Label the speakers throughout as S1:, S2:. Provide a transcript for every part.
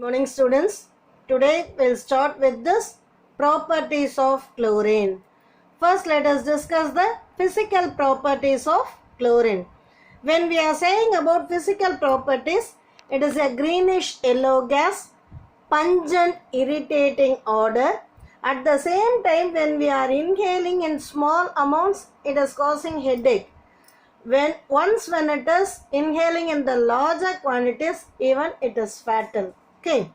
S1: Morning students. Today we'll start with this properties of chlorine. First let us discuss the physical properties of chlorine. When we are saying about physical properties, it is a greenish yellow gas, pungent irritating odor. At the same time, when we are inhaling in small amounts, it is causing headache. When it is inhaling in the larger quantities, even it is fatal. Okay.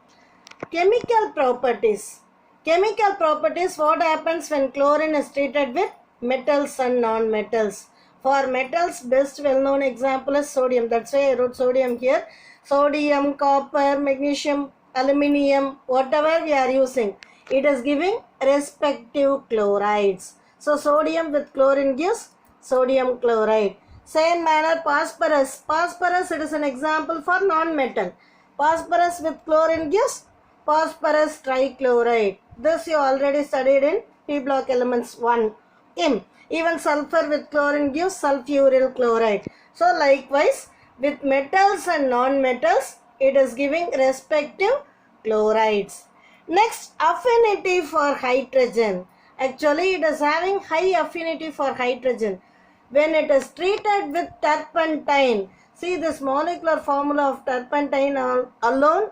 S1: Chemical properties. Chemical properties, what happens when chlorine is treated with metals and non-metals. For metals, best well-known example is sodium. That's why I wrote sodium here. Sodium, copper, magnesium, aluminium, whatever we are using, it is giving respective chlorides. So sodium with chlorine gives sodium chloride. Same manner phosphorus. Phosphorus, it is an example for non-metal. Phosphorus with chlorine gives phosphorus trichloride. This you already studied in P block elements 1. Even sulfur with chlorine gives sulfuryl chloride. So likewise with metals and non-metals, it is giving respective chlorides. Next, affinity for hydrogen. Actually it is having high affinity for hydrogen. When it is treated with turpentine, see this molecular formula of turpentine alone,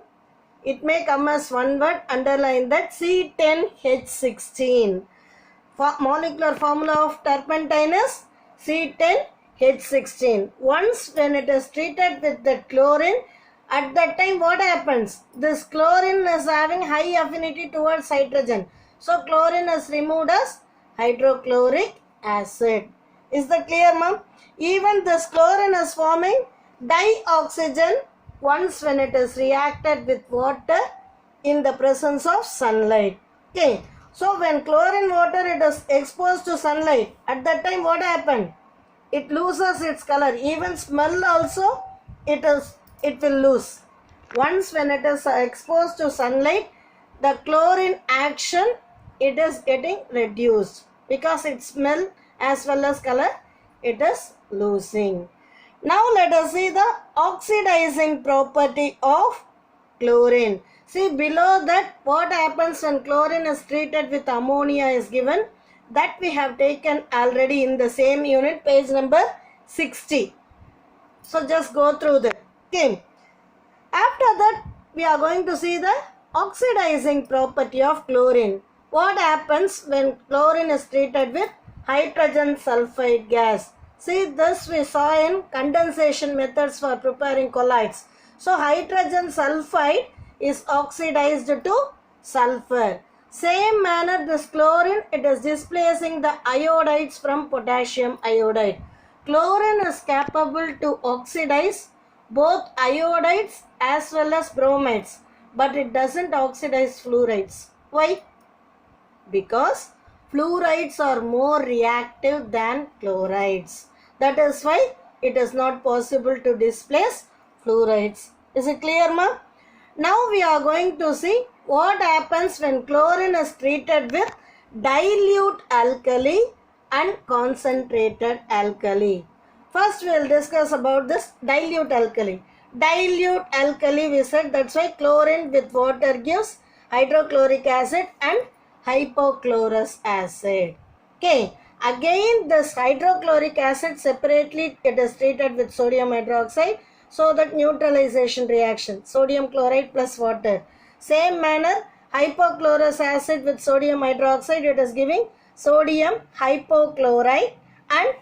S1: it may come as one word, underline that, C10H16. Molecular formula of turpentine is C10H16. Once when it is treated with the chlorine, at that time what happens? This chlorine is having high affinity towards hydrogen. So chlorine is removed as hydrochloric acid. Is that clear, ma'am? Even this chlorine is forming dioxygen once when it is reacted with water in the presence of sunlight. Okay. So when chlorine water it is exposed to sunlight, at that time what happened? It loses its color. Even smell also it will lose. Once when it is exposed to sunlight, the chlorine action it is getting reduced because its smell as well as color it is losing. Now let us see the oxidizing property of chlorine. See below that what happens when chlorine is treated with ammonia is given. That we have taken already in the same unit, page number 60. So just go through that. Okay. After that we are going to see the oxidizing property of chlorine. What happens when chlorine is treated with hydrogen sulfide gas? See this we saw in condensation methods for preparing colloids. So hydrogen sulfide is oxidized to sulfur. Same manner this chlorine it is displacing the iodides from potassium iodide. Chlorine is capable to oxidize both iodides as well as bromides, but it doesn't oxidize fluorides. Why? Because fluorides are more reactive than chlorides. That is why it is not possible to displace fluorides. Is it clear, ma'am? Now we are going to see what happens when chlorine is treated with dilute alkali and concentrated alkali. First we will discuss about this dilute alkali. Dilute alkali we said, that's why chlorine with water gives hydrochloric acid and hypochlorous acid. Okay. Again this hydrochloric acid separately it is treated with sodium hydroxide, so that neutralization reaction, sodium chloride plus water. Same manner hypochlorous acid with sodium hydroxide, it is giving sodium hypochlorite and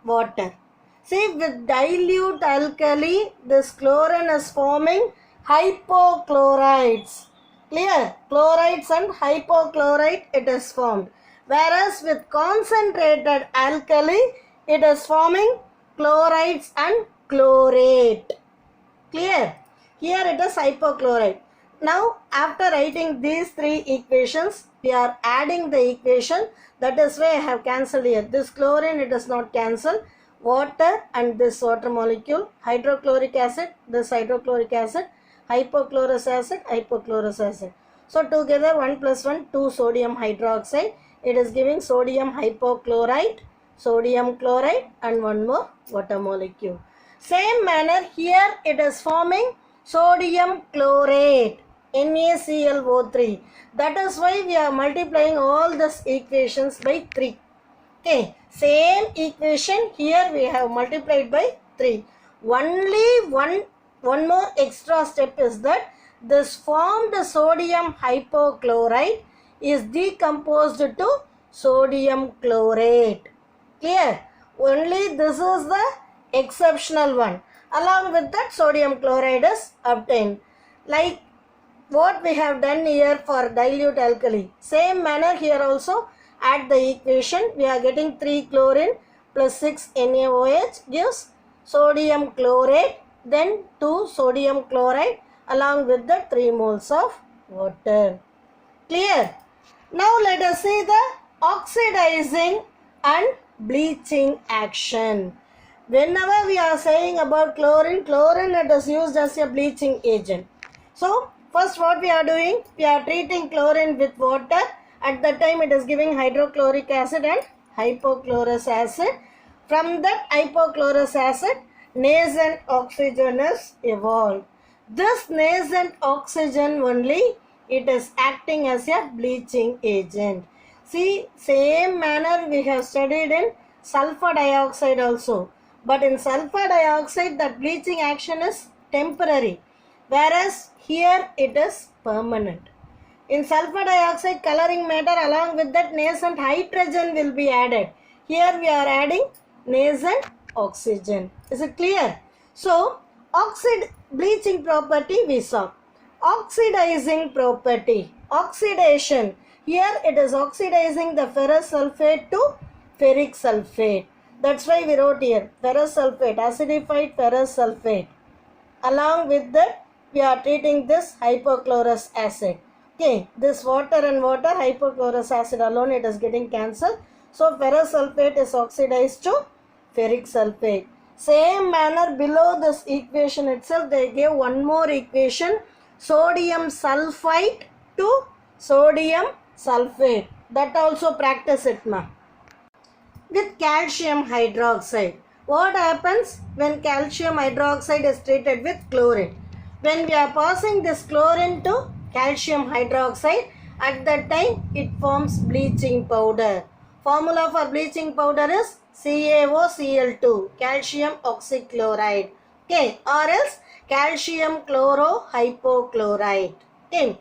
S1: water. See with dilute alkali this chlorine is forming hypochlorites. Clear? Chlorides and hypochlorite it is formed. Whereas with concentrated alkali it is forming chlorides and chlorate. Clear? Here it is hypochlorite. Now after writing these three equations, we are adding the equation. That is why I have cancelled here. This chlorine it is not cancelled. Water and this water molecule, hydrochloric acid, this hydrochloric acid, hypochlorous acid, hypochlorous acid. So together 1 plus 1, 2 sodium hydroxide. It is giving sodium hypochlorite, sodium chloride and one more water molecule. Same manner here it is forming sodium chlorate. NaClO3. That is why we are multiplying all these equations by 3. Okay, same equation here we have multiplied by 3. Only one more extra step is that this formed sodium hypochlorite is decomposed to sodium chlorate. Clear? Only this is the exceptional one. Along with that, sodium chloride is obtained. Like what we have done here for dilute alkali. Same manner here also, add the equation. We are getting 3 chlorine plus 6 NaOH gives sodium chlorate, then 2 sodium chloride along with the 3 moles of water. Clear? Now let us see the oxidizing and bleaching action. Whenever we are saying about chlorine it is used as a bleaching agent. So first what we are doing, we are treating chlorine with water. At that time it is giving hydrochloric acid and hypochlorous acid. From that hypochlorous acid, nascent oxygen is evolved. This nascent oxygen only, it is acting as a bleaching agent. See, same manner we have studied in sulfur dioxide also. But in sulfur dioxide, that bleaching action is temporary, whereas here it is permanent. In sulfur dioxide, coloring matter along with that nascent hydrogen will be added. Here we are adding nascent oxygen. Is it clear? So, bleaching property we saw. Oxidizing property. Oxidation. Here it is oxidizing the ferrous sulfate to ferric sulfate. That's why we wrote here ferrous sulfate, acidified ferrous sulfate. Along with that, we are treating this hypochlorous acid. Okay, this water and water, hypochlorous acid alone, it is getting cancelled. So, ferrous sulfate is oxidized to ferric sulfate. Same manner below this equation itself, they gave one more equation, sodium sulfite to sodium sulfate. That also practice it, ma. With calcium hydroxide. What happens when calcium hydroxide is treated with chlorine? When we are passing this chlorine to calcium hydroxide, at that time it forms bleaching powder. Formula for bleaching powder is CaOCl2, calcium oxychloride. Okay, or else calcium chlorohypochlorite. Okay.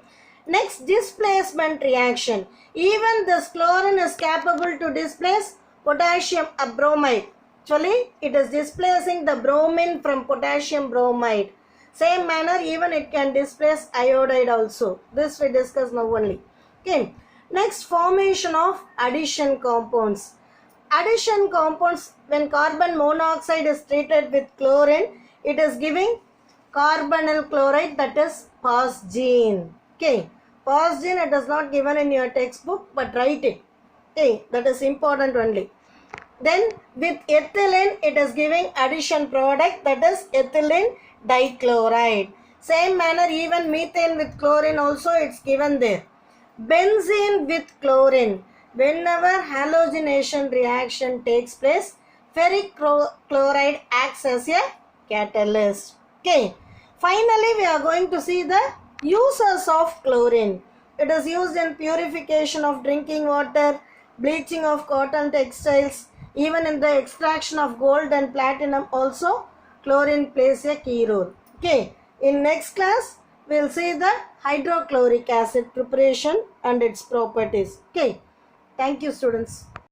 S1: Next, displacement reaction. Even this chlorine is capable to displace potassium bromide. Actually, it is displacing the bromine from potassium bromide. Same manner, even it can displace iodide also. This we discuss now only. Okay. Next, formation of addition compounds. Addition compounds, when carbon monoxide is treated with chlorine, it is giving carbonyl chloride, that is phosgene. Okay. Phosgene, it is not given in your textbook, but write it. Okay. That is important only. Then with ethylene, it is giving addition product, that is ethylene dichloride. Same manner, even methane with chlorine also it's given there. Benzene with chlorine. Whenever halogenation reaction takes place, ferric chloride acts as a catalyst. Okay. Finally, we are going to see the uses of chlorine. It is used in purification of drinking water, bleaching of cotton textiles, even in the extraction of gold and platinum also, chlorine plays a key role. Okay. In next class, we will see the hydrochloric acid preparation and its properties. Okay. Thank you, students.